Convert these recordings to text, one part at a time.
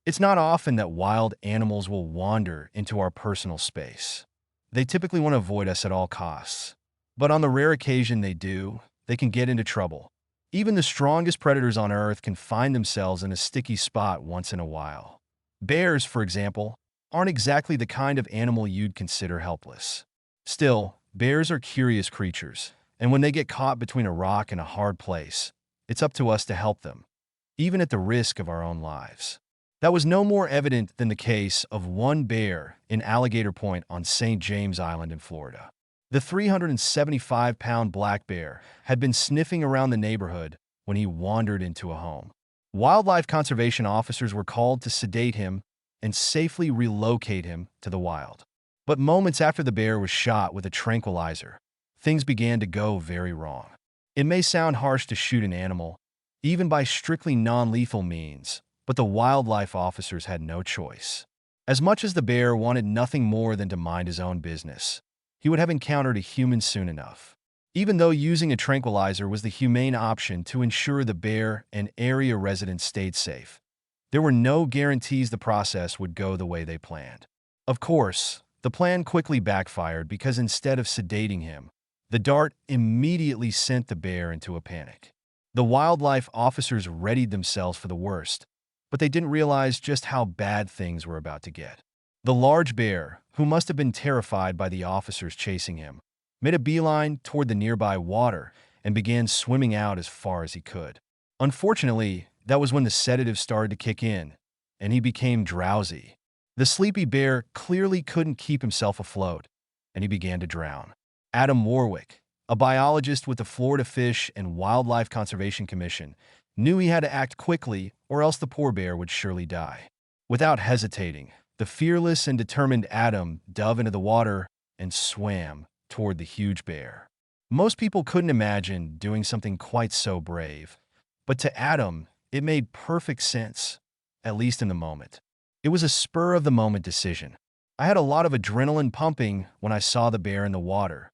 It's not often that wild animals will wander into our personal space. They typically want to avoid us at all costs. But on the rare occasion they do, they can get into trouble. Even the strongest predators on Earth can find themselves in a sticky spot once in a while. Bears, for example, aren't exactly the kind of animal you'd consider helpless. Still, bears are curious creatures, and when they get caught between a rock and a hard place, it's up to us to help them, even at the risk of our own lives. That was no more evident than the case of one bear in Alligator Point on St. James Island in Florida. The 375-pound black bear had been sniffing around the neighborhood when he wandered into a home. Wildlife conservation officers were called to sedate him and safely relocate him to the wild. But moments after the bear was shot with a tranquilizer, things began to go very wrong. It may sound harsh to shoot an animal, even by strictly non-lethal means, but the wildlife officers had no choice. As much as the bear wanted nothing more than to mind his own business, he would have encountered a human soon enough. Even though using a tranquilizer was the humane option to ensure the bear and area residents stayed safe, there were no guarantees the process would go the way they planned. Of course, the plan quickly backfired because instead of sedating him, the dart immediately sent the bear into a panic. The wildlife officers readied themselves for the worst, but they didn't realize just how bad things were about to get. The large bear, who must have been terrified by the officers chasing him, made a beeline toward the nearby water and began swimming out as far as he could. Unfortunately, that was when the sedatives started to kick in, and he became drowsy. The sleepy bear clearly couldn't keep himself afloat, and he began to drown. Adam Warwick, a biologist with the Florida Fish and Wildlife Conservation Commission, knew he had to act quickly or else the poor bear would surely die. Without hesitating, the fearless and determined Adam dove into the water and swam toward the huge bear. Most people couldn't imagine doing something quite so brave, but to Adam, it made perfect sense, at least in the moment. It was a spur-of-the-moment decision. I had a lot of adrenaline pumping when I saw the bear in the water,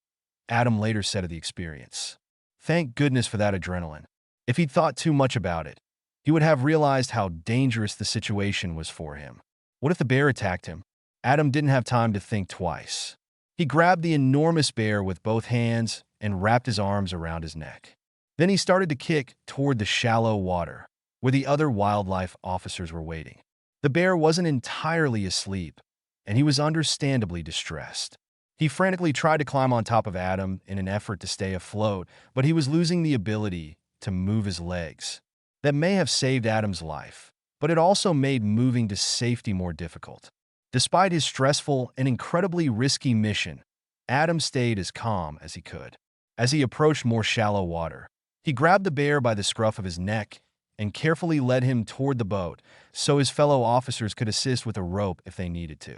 Adam later said of the experience. Thank goodness for that adrenaline. If he'd thought too much about it, he would have realized how dangerous the situation was for him. What if the bear attacked him? Adam didn't have time to think twice. He grabbed the enormous bear with both hands and wrapped his arms around his neck. Then he started to kick toward the shallow water, where the other wildlife officers were waiting. The bear wasn't entirely asleep, and he was understandably distressed. He frantically tried to climb on top of Adam in an effort to stay afloat, but he was losing the ability to move his legs. That may have saved Adam's life, but it also made moving to safety more difficult. Despite his stressful and incredibly risky mission, Adam stayed as calm as he could. As he approached more shallow water, he grabbed the bear by the scruff of his neck and carefully led him toward the boat so his fellow officers could assist with a rope if they needed to.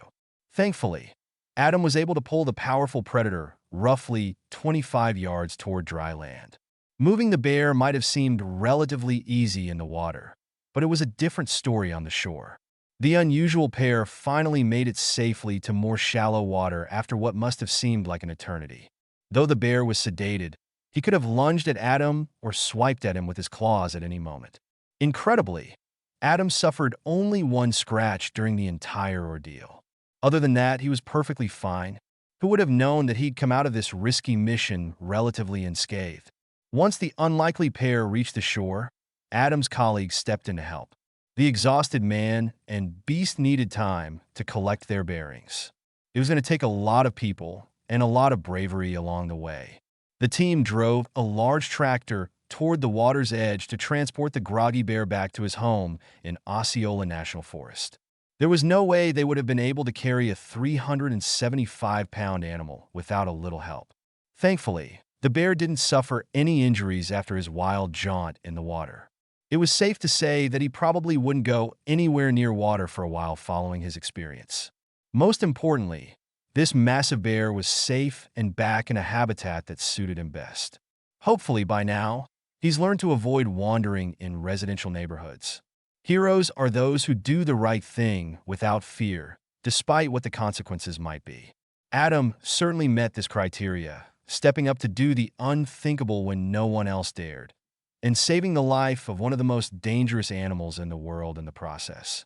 Thankfully, Adam was able to pull the powerful predator roughly 25 yards toward dry land. Moving the bear might have seemed relatively easy in the water, but it was a different story on the shore. The unusual pair finally made it safely to more shallow water after what must have seemed like an eternity. Though the bear was sedated, he could have lunged at Adam or swiped at him with his claws at any moment. Incredibly, Adam suffered only one scratch during the entire ordeal. Other than that, he was perfectly fine. Who would have known that he'd come out of this risky mission relatively unscathed? Once the unlikely pair reached the shore, Adam's colleagues stepped in to help. The exhausted man and beast needed time to collect their bearings. It was going to take a lot of people and a lot of bravery along the way. The team drove a large tractor toward the water's edge to transport the groggy bear back to his home in Osceola National Forest. There was no way they would have been able to carry a 375-pound animal without a little help. Thankfully, the bear didn't suffer any injuries after his wild jaunt in the water. It was safe to say that he probably wouldn't go anywhere near water for a while following his experience. Most importantly, this massive bear was safe and back in a habitat that suited him best. Hopefully by now, he's learned to avoid wandering in residential neighborhoods. Heroes are those who do the right thing without fear, despite what the consequences might be. Adam certainly met this criteria, stepping up to do the unthinkable when no one else dared, and saving the life of one of the most dangerous animals in the world in the process.